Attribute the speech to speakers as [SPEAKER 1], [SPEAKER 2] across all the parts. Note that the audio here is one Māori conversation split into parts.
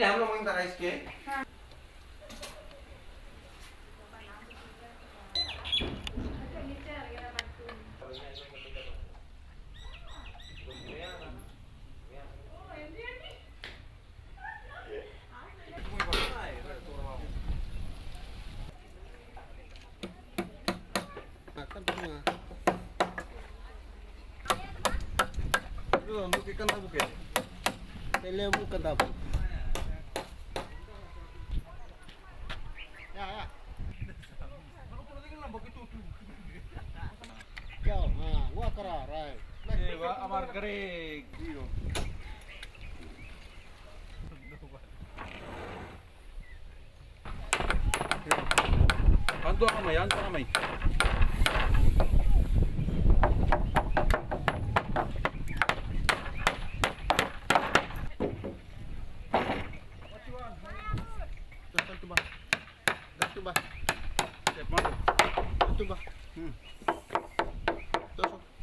[SPEAKER 1] ले हम लोग मांगता राइस के untuk ikan tabuk ya? Tele bukan tabuk. Ya ya. Kau, gua kerah, right? Iya, amar kering. Iyo. Anto kamay, anto kamay.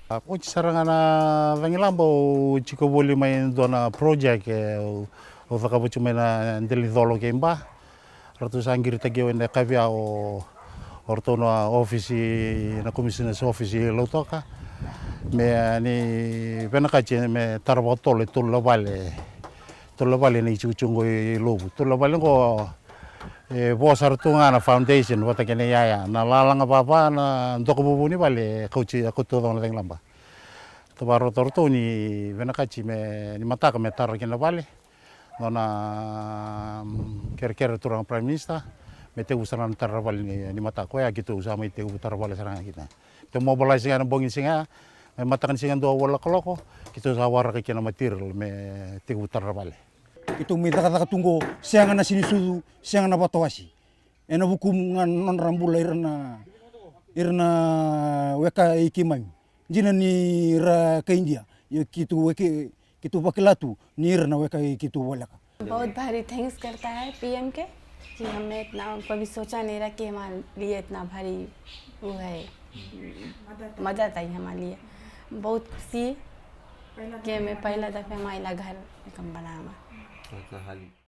[SPEAKER 2] Aku sarangana vangilambo chiko boli mai dona project o vakabu chumena ndeli dolo kemba ratu sangir tagi wende kavia o ortono ofisi na commissioner's office lotoka me ni venakache me tarbotole tulla vale ni chuchungo lobu tulla vale go bosar tungana foundation wata kene yaya na lalanga papa na ndoko bubuni vale coach aku to dona lamba tobaro torto ni venakachi me ni mataka me tar kene vale nona ker turang prime minister me te usaran tar vale ni matako ya gitu usama te tar vale sarang kita te mobilising ana bongin singa me matakan singa do wala koloko kita sawar ke kena matir me te tar vale
[SPEAKER 3] itu minta kata tunggu siang na sini sudu siang na batawasi ena bukum ngan non rambula irna weka ikimai jina ni ra ke India ये कितु बकलातु नीर न वे कहीं कितु बोला का
[SPEAKER 4] बहुत भारी थैंक्स करता है पीएम के कि हमने इतना कभी सोचा नहीं रहा कि हमारे लिए इतना भारी वो है मदद आई हमारे लिए बहुत खुशी कि मैं पहला दफे हमारा घर बनाऊंगा